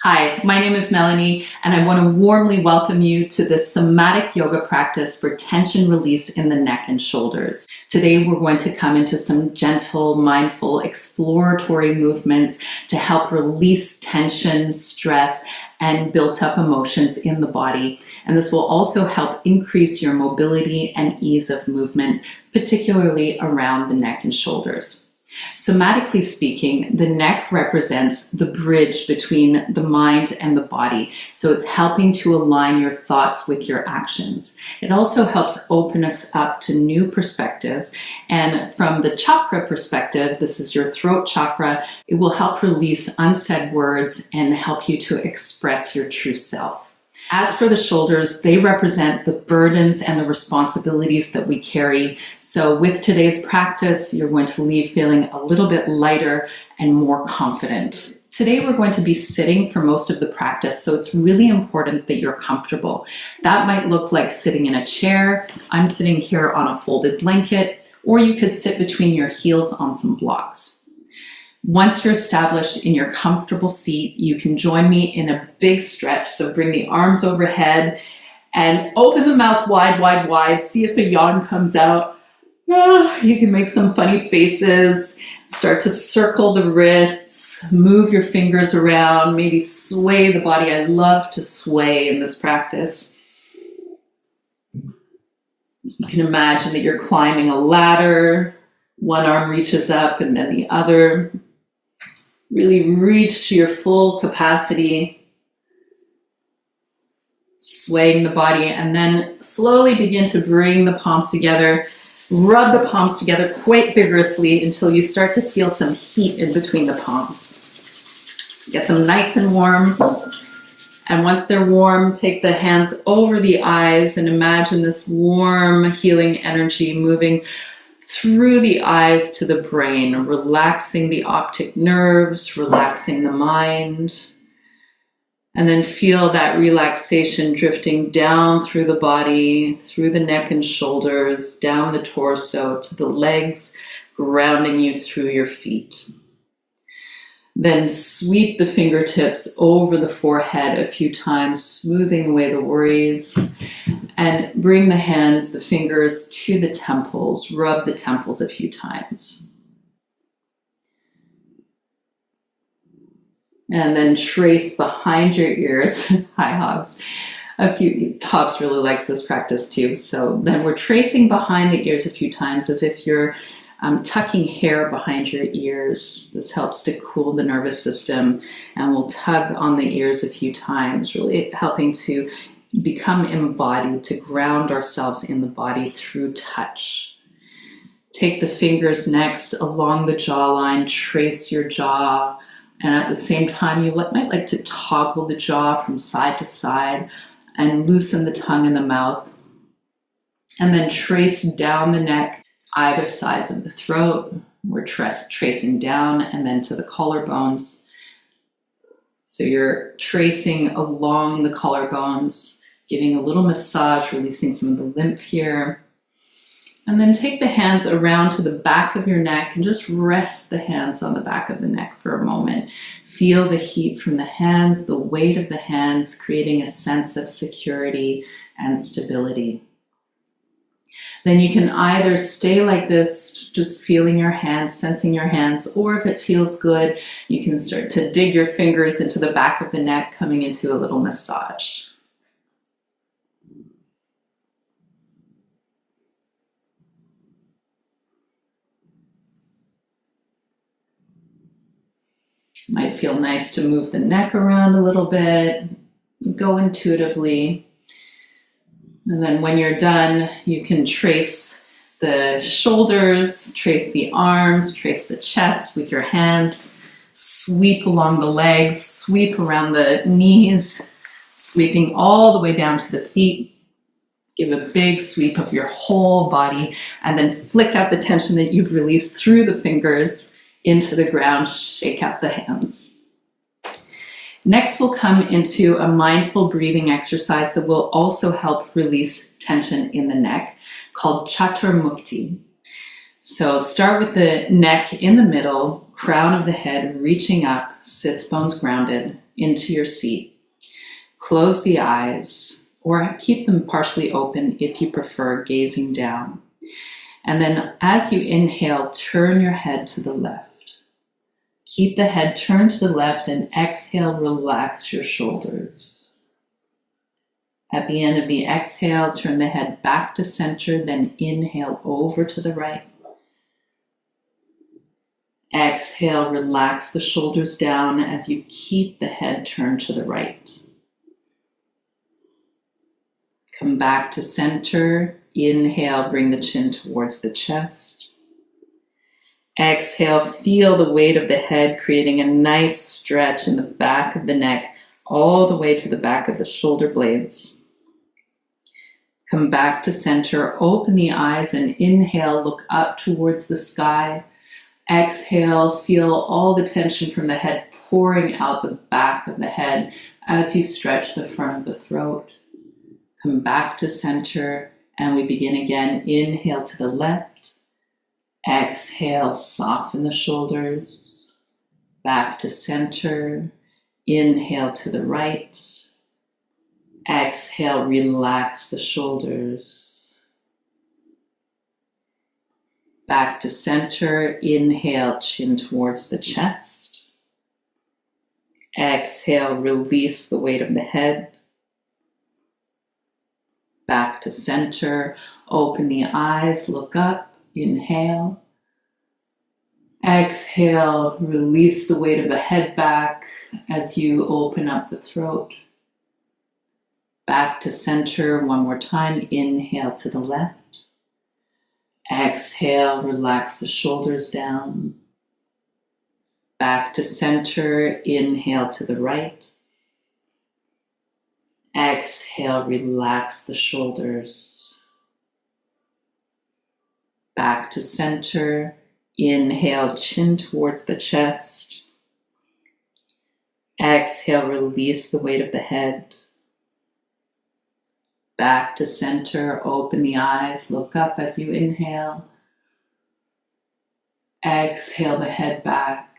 Hi, my name is Melanie, and I want to warmly welcome you to this somatic yoga practice for tension release in the neck and shoulders. Today, we're going to come into some gentle, mindful, exploratory movements to help release tension, stress, and built up emotions in the body. And this will also help increase your mobility and ease of movement, particularly around the neck and shoulders. Somatically speaking, the neck represents the bridge between the mind and the body. So it's helping to align your thoughts with your actions. It also helps open us up to new perspective. And from the chakra perspective, this is your throat chakra, it will help release unsaid words and help you to express your true self. As for the shoulders, they represent the burdens and the responsibilities that we carry. So with today's practice, you're going to leave feeling a little bit lighter and more confident. Today, we're going to be sitting for most of the practice, so it's really important that you're comfortable. That might look like sitting in a chair. I'm sitting here on a folded blanket, or you could sit between your heels on some blocks. Once you're established in your comfortable seat, you can join me in a big stretch. So bring the arms overhead and open the mouth wide, wide, wide. See if a yawn comes out. You can make some funny faces. Start to circle the wrists, move your fingers around, maybe sway the body. I love to sway in this practice. You can imagine that you're climbing a ladder. One arm reaches up and then the other. Really reach to your full capacity, swaying the body, and then slowly begin to bring the palms together. Rub the palms together quite vigorously until you start to feel some heat in between the palms. Get them nice and warm. And once they're warm, take the hands over the eyes and imagine this warm, healing energy moving through the eyes to the brain, relaxing the optic nerves, relaxing the mind. And then feel that relaxation drifting down through the body, through the neck and shoulders, down the torso to the legs, grounding you through your feet. Then sweep the fingertips over the forehead a few times, smoothing away the worries. And bring the hands, the fingers to the temples. Rub the temples a few times. And then trace behind your ears. Hi, Hobbs. Hobbs really likes this practice too. So then we're tracing behind the ears a few times as if you're tucking hair behind your ears. This helps to cool the nervous system, and we'll tug on the ears a few times, really helping to become embodied, to ground ourselves in the body through touch. Take the fingers next along the jawline, trace your jaw, and at the same time you might like to toggle the jaw from side to side and loosen the tongue and the mouth. And then trace down the neck, either sides of the throat. We're tracing down and then to the collarbones. So you're tracing along the collarbones, giving a little massage, releasing some of the lymph here. And then take the hands around to the back of your neck and just rest the hands on the back of the neck for a moment. Feel the heat from the hands, the weight of the hands, creating a sense of security and stability. Then you can either stay like this, just feeling your hands, sensing your hands, or if it feels good, you can start to dig your fingers into the back of the neck, coming into a little massage. Might feel nice to move the neck around a little bit, go intuitively. And then when you're done, you can trace the shoulders, trace the arms, trace the chest with your hands, sweep along the legs, sweep around the knees, sweeping all the way down to the feet. Give a big sweep of your whole body, and then flick out the tension that you've released through the fingers into the ground. Shake out the hands. Next, we'll come into a mindful breathing exercise that will also help release tension in the neck, called Chhat or mukti. So start with the neck in the middle, crown of the head reaching up, sits bones grounded. into your seat. Close the eyes, or keep them partially open if you prefer gazing down. And then as you inhale, turn your head to the left. Keep the head turned to the left and exhale, relax your shoulders. At the end of the exhale, turn the head back to center, then inhale over to the right. Exhale, relax the shoulders down as you keep the head turned to the right. Come back to center. Inhale, bring the chin towards the chest. Exhale, feel the weight of the head creating a nice stretch in the back of the neck, all the way to the back of the shoulder blades. Come back to center, open the eyes and inhale, look up towards the sky. Exhale, feel all the tension from the head pouring out the back of the head as you stretch the front of the throat. Come back to center and we begin again. Inhale to the left. Exhale, soften the shoulders. Back to center. Inhale to the right. Exhale, relax the shoulders. Back to center. Inhale, chin towards the chest. Exhale, release the weight of the head. Back to center. Open the eyes, look up. Inhale. Exhale, release the weight of the head back as you open up the throat. Back to center one more time. Inhale to the left. Exhale, relax the shoulders down. Back to center. Inhale to the right. Exhale, relax the shoulders. Back to center. Inhale, chin towards the chest. Exhale, release the weight of the head. Back to center, open the eyes, look up as you inhale. Exhale the head back.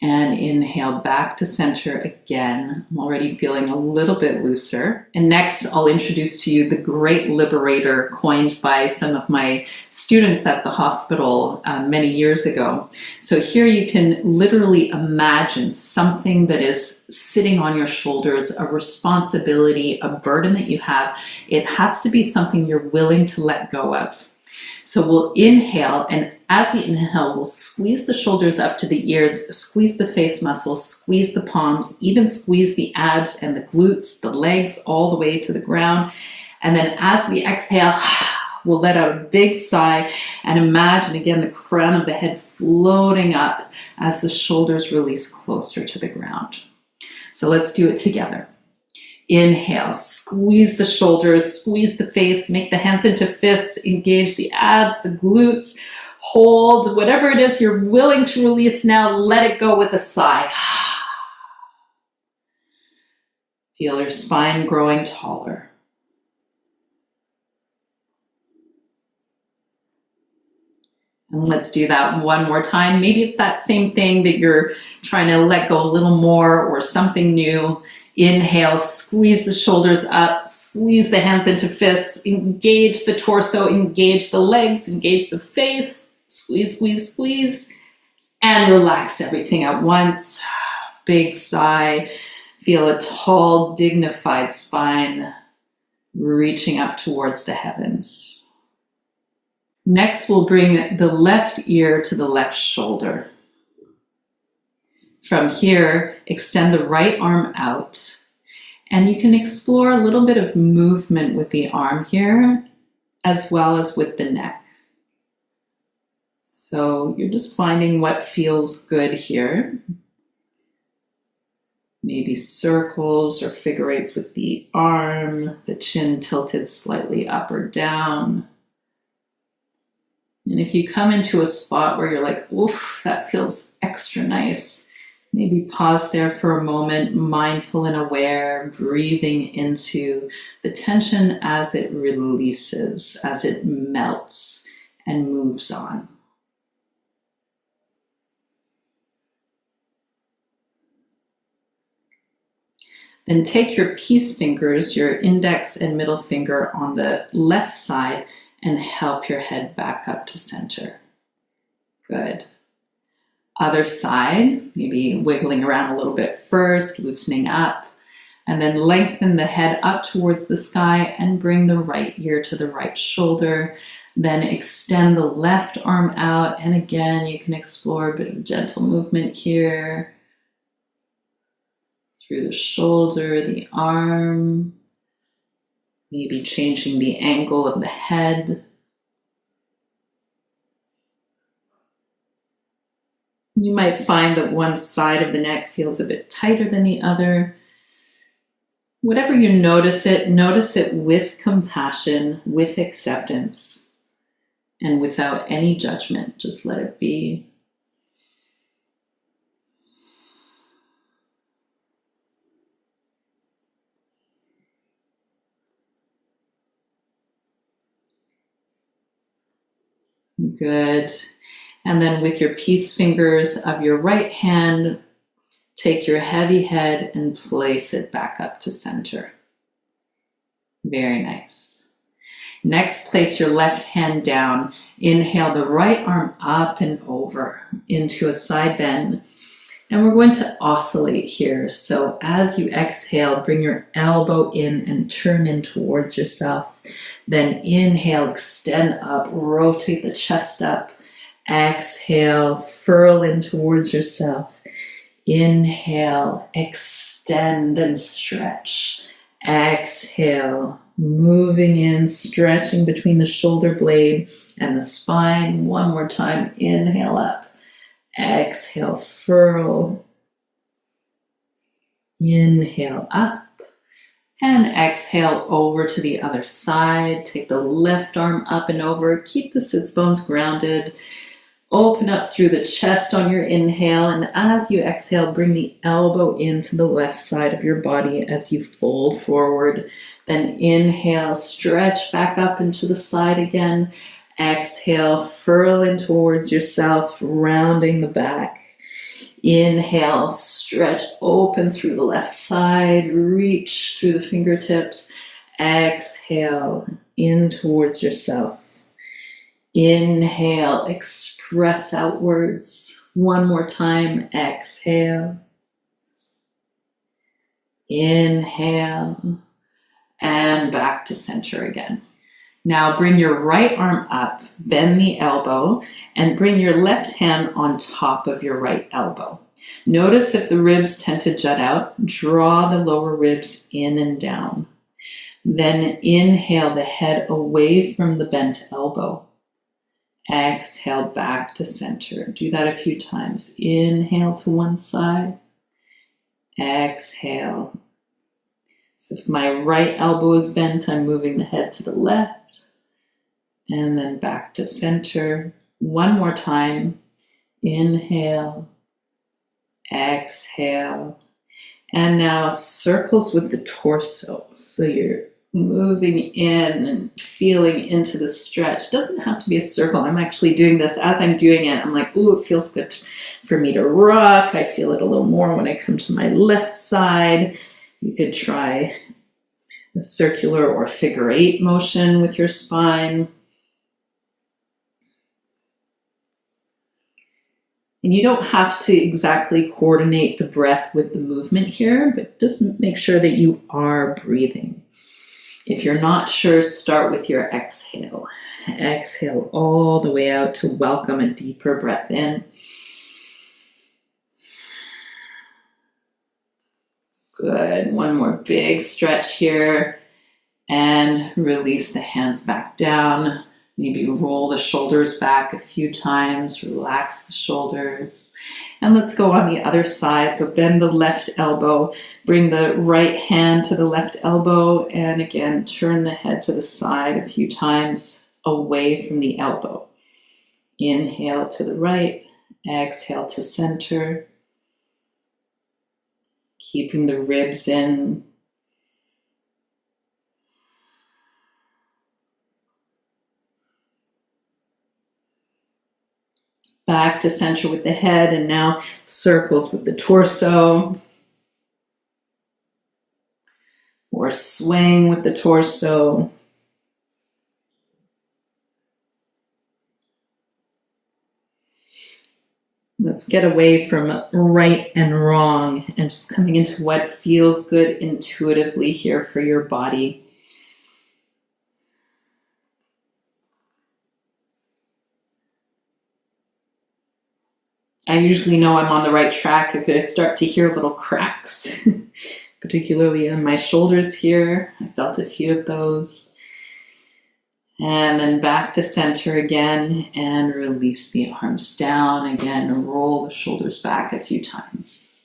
And inhale back to center again. I'm already feeling a little bit looser. And next, I'll introduce to you the great liberator coined by some of my students at the hospital many years ago. So here you can literally imagine something that is sitting on your shoulders, a responsibility, a burden that you have. It has to be something you're willing to let go of. So we'll inhale, and as we inhale, we'll squeeze the shoulders up to the ears, squeeze the face muscles, squeeze the palms, even squeeze the abs and the glutes, the legs, all the way to the ground. And then as we exhale, we'll let out a big sigh and imagine again the crown of the head floating up as the shoulders release closer to the ground. So let's do it together. Inhale, squeeze the shoulders, squeeze the face, make the hands into fists, engage the abs, the glutes, hold whatever it is you're willing to release now, let it go with a sigh. Feel your spine growing taller. And let's do that one more time. Maybe it's that same thing that you're trying to let go a little more or something new. Inhale, squeeze the shoulders up, squeeze the hands into fists, engage the torso, engage the legs, engage the face, squeeze, squeeze, squeeze, and relax everything at once. Big sigh, feel a tall, dignified spine reaching up towards the heavens. Next, we'll bring the left ear to the left shoulder. From here, extend the right arm out, and you can explore a little bit of movement with the arm here, as well as with the neck. So you're just finding what feels good here. Maybe circles or figure eights with the arm, the chin tilted slightly up or down. And if you come into a spot where you're like, oof, that feels extra nice, maybe pause there for a moment, mindful and aware, breathing into the tension as it releases, as it melts and moves on. Then take your peace fingers, your index and middle finger on the left side, and help your head back up to center. Good. Other side, maybe wiggling around a little bit first, loosening up, and then lengthen the head up towards the sky and bring the right ear to the right shoulder. Then extend the left arm out, and again, you can explore a bit of gentle movement here through the shoulder, the arm, maybe changing the angle of the head. You might find that one side of the neck feels a bit tighter than the other. Whatever you notice it with compassion, with acceptance, and without any judgment. Just let it be. Good. And then with your peace fingers of your right hand, take your heavy head and place it back up to center. Very nice. Next, place your left hand down. Inhale the right arm up and over into a side bend. And we're going to oscillate here. So as you exhale, bring your elbow in and turn in towards yourself. Then inhale, extend up, rotate the chest up. Exhale, furl in towards yourself. Inhale, extend and stretch. Exhale, moving in, stretching between the shoulder blade and the spine. One more time, inhale up. Exhale, furl. Inhale up. And exhale over to the other side. Take the left arm up and over. Keep the sits bones grounded. Open up through the chest on your inhale, and as you exhale, bring the elbow into the left side of your body as you fold forward. Then inhale, stretch back up into the side again. Exhale, furl in towards yourself, rounding the back. Inhale, stretch open through the left side, reach through the fingertips. Exhale, in towards yourself. Inhale, express outwards. One more time, exhale. Inhale, and back to center again. Now bring your right arm up, bend the elbow, and bring your left hand on top of your right elbow. Notice if the ribs tend to jut out, draw the lower ribs in and down. Then inhale the head away from the bent elbow. Exhale back to center. Do that a few times. Inhale to one side. Exhale. So if my right elbow is bent, I'm moving the head to the left. And then back to center. One more time. Inhale. Exhale. And now circles with the torso. So you're moving in and feeling into the stretch. It doesn't have to be a circle. I'm actually doing this as I'm doing it. I'm like, ooh, it feels good for me to rock. I feel it a little more when I come to my left side. You could try a circular or figure eight motion with your spine. And you don't have to exactly coordinate the breath with the movement here, but just make sure that you are breathing. If you're not sure, start with your exhale. Exhale all the way out to welcome a deeper breath in. Good. One more big stretch here. And release the hands back down. Maybe roll the shoulders back a few times. Relax the shoulders. And let's go on the other side. So bend the left elbow. Bring the right hand to the left elbow. And again, turn the head to the side a few times away from the elbow. Inhale to the right. Exhale to center. Keeping the ribs in. Back to center with the head, and now circles with the torso. or swaying with the torso. Let's get away from right and wrong and just coming into what feels good intuitively here for your body. I usually know I'm on the right track if I start to hear little cracks, particularly in my shoulders here. I felt a few of those. And then back to center again and release the arms down again. Roll the shoulders back a few times.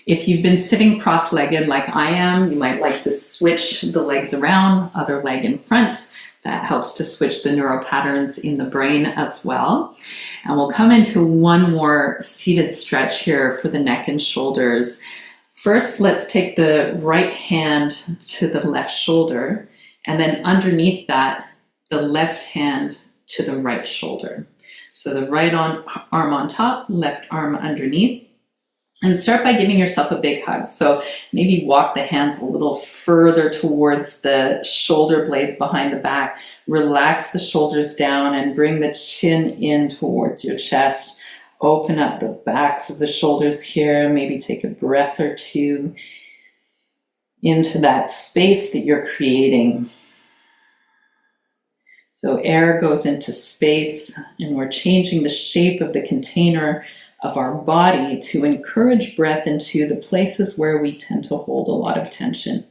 If you've been sitting cross-legged like I am, you might like to switch the legs around, other leg in front. That helps to switch the neural patterns in the brain as well. And we'll come into one more seated stretch here for the neck and shoulders. First, let's take the right hand to the left shoulder, and then underneath that, the left hand to the right shoulder. So the right arm on top, left arm underneath. And start by giving yourself a big hug. So maybe walk the hands a little further towards the shoulder blades behind the back. Relax the shoulders down and bring the chin in towards your chest. Open up the backs of the shoulders here. Maybe take a breath or two into that space that you're creating. So air goes into space, and we're changing the shape of the container of our body to encourage breath into the places where we tend to hold a lot of tension.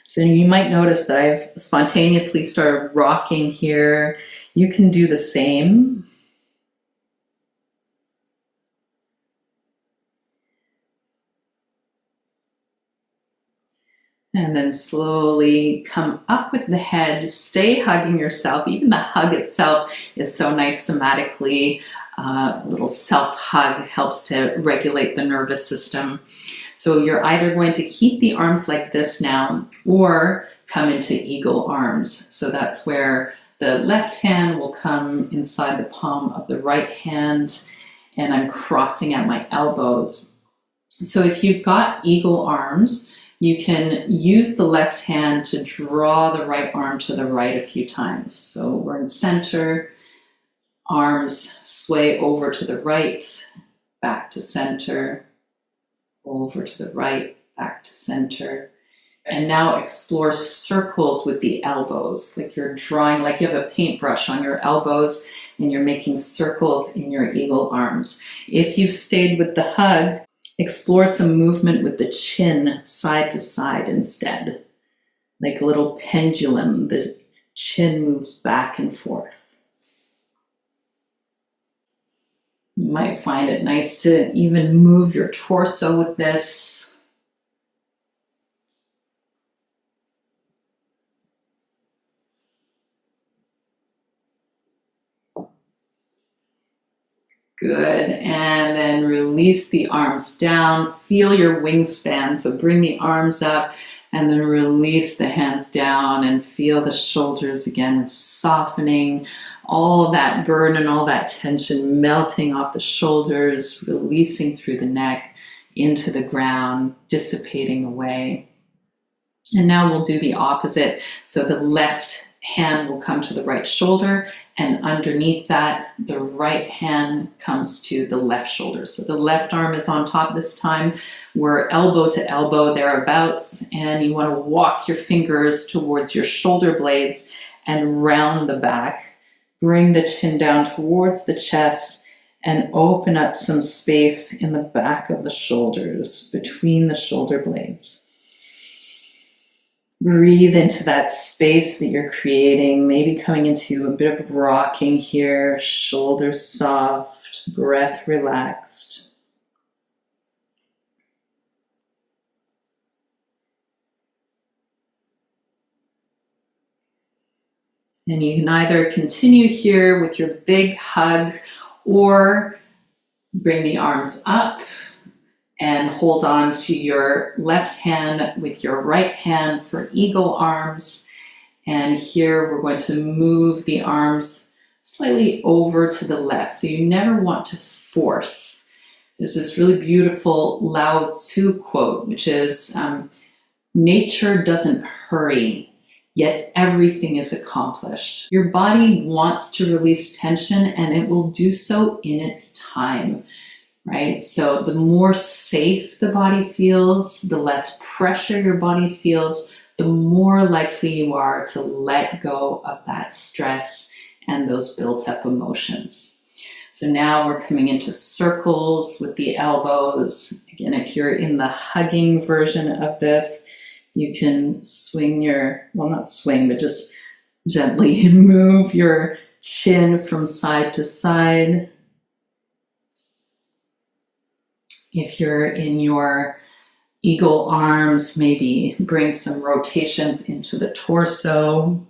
So you might notice that I've spontaneously started rocking here. You can do the same. And then slowly come up with the head. Stay hugging yourself. Even the hug itself is so nice somatically. A little self-hug helps to regulate the nervous system. So you're either going to keep the arms like this now or come into eagle arms. So that's where the left hand will come inside the palm of the right hand, and I'm crossing at my elbows. So if you've got eagle arms, you can use the left hand to draw the right arm to the right a few times. So we're in center, arms sway over to the right, back to center, over to the right, back to center. And now explore circles with the elbows, like you're drawing, like you have a paintbrush on your elbows and you're making circles in your eagle arms. If you've stayed with the hug, explore some movement with the chin side to side instead. Like a little pendulum, the chin moves back and forth. You might find it nice to even move your torso with this. Good, and then release the arms down. Feel your wingspan, so bring the arms up and then release the hands down and feel the shoulders again softening, all of that burden and all that tension melting off the shoulders, releasing through the neck into the ground, dissipating away. And now we'll do the opposite. So the left hand will come to the right shoulder, and underneath that, the right hand comes to the left shoulder. So the left arm is on top this time. We're elbow to elbow thereabouts, and you want to walk your fingers towards your shoulder blades and round the back. Bring the chin down towards the chest and open up some space in the back of the shoulders, between the shoulder blades. Breathe into that space that you're creating, maybe coming into a bit of rocking here, shoulders soft, breath relaxed. And you can either continue here with your big hug or bring the arms up and hold on to your left hand with your right hand for eagle arms. And here we're going to move the arms slightly over to the left. So you never want to force. There's this really beautiful Lao Tzu quote, which is, nature doesn't hurry, yet everything is accomplished. Your body wants to release tension and it will do so in its time, right? So the more safe the body feels, the less pressure your body feels, the more likely you are to let go of that stress and those built up emotions. So now we're coming into circles with the elbows. Again, if you're in the hugging version of this, you can swing not swing, but just gently move your chin from side to side. If you're in your eagle arms, maybe bring some rotations into the torso.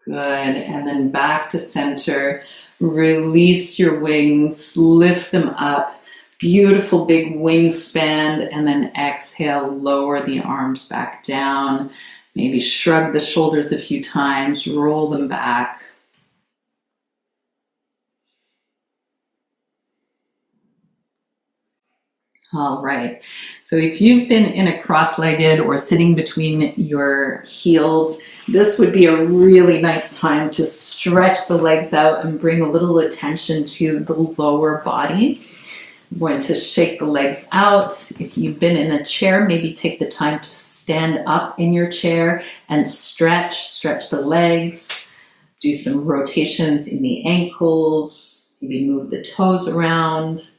Good, and then back to center. Release your wings, lift them up. Beautiful big wingspan, and then exhale, lower the arms back down. Maybe shrug the shoulders a few times, roll them back. All right, so if you've been in a cross-legged or sitting between your heels, this would be a really nice time to stretch the legs out and bring a little attention to the lower body. I'm going to shake the legs out. If you've been in a chair, maybe take the time to stand up in your chair and stretch the legs. Do some rotations in the ankles, maybe move the toes around.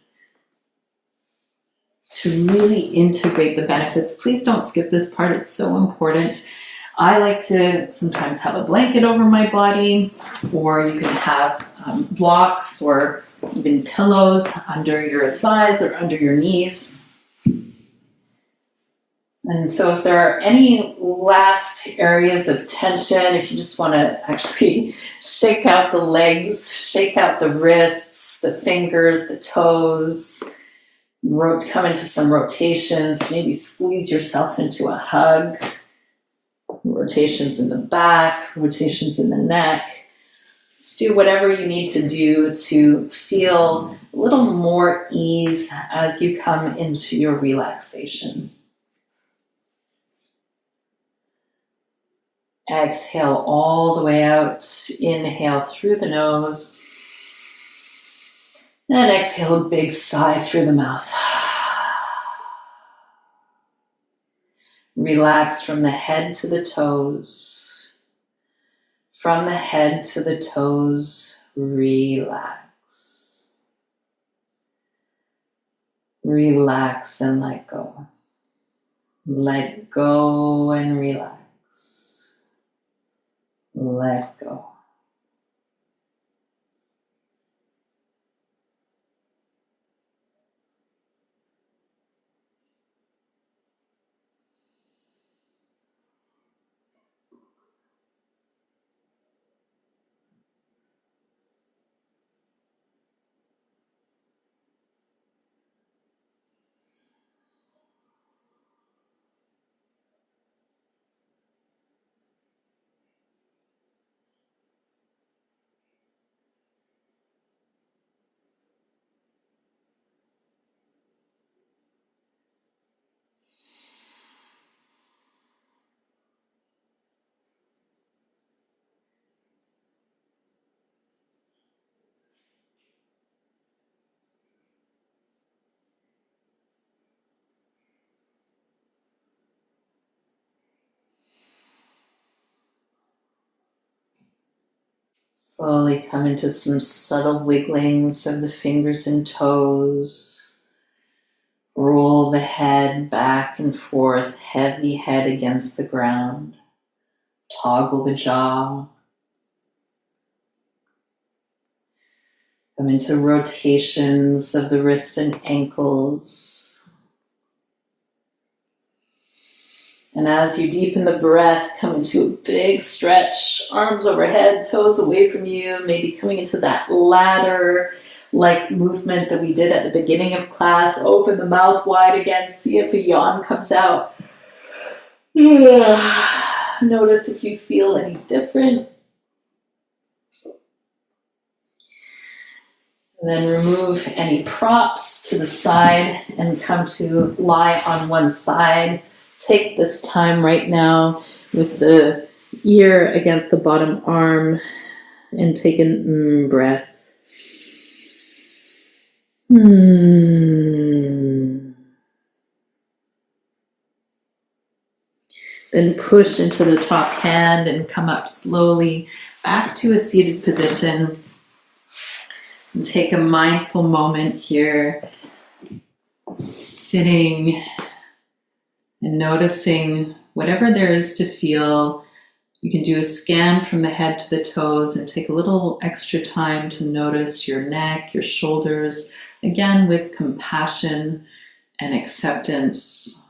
To really integrate the benefits, please don't skip this part. It's so important. I like to sometimes have a blanket over my body, or you can have blocks or even pillows under your thighs or under your knees. And so if there are any last areas of tension, if you just want to actually shake out the legs, shake out the wrists, the fingers, the toes, come into some rotations, maybe squeeze yourself into a hug, rotations in the back, rotations in the neck. Just do whatever you need to do to feel a little more ease as you come into your relaxation. Exhale all the way out. Inhale through the nose. And exhale a big sigh through the mouth. Relax from the head to the toes. From the head to the toes, relax. Relax and let go. Let go and relax. Let go. Slowly come into some subtle wigglings of the fingers and toes. Roll the head back and forth, heavy head against the ground. Toggle the jaw. Come into rotations of the wrists and ankles. And as you deepen the breath, come into a big stretch, arms overhead, toes away from you, maybe coming into that ladder, like movement that we did at the beginning of class. Open the mouth wide again. See if a yawn comes out. Notice if you feel any different. And then remove any props to the side and come to lie on one side. Take this time right now with the ear against the bottom arm and take a breath. Then push into the top hand and come up slowly back to a seated position. And take a mindful moment here, sitting and noticing whatever there is to feel. You can do a scan from the head to the toes and take a little extra time to notice your neck, your shoulders, again with compassion and acceptance.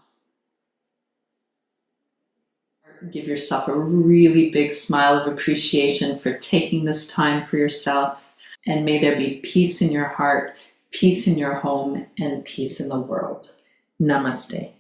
Give yourself a really big smile of appreciation for taking this time for yourself. And may there be peace in your heart, peace in your home, and peace in the world. Namaste.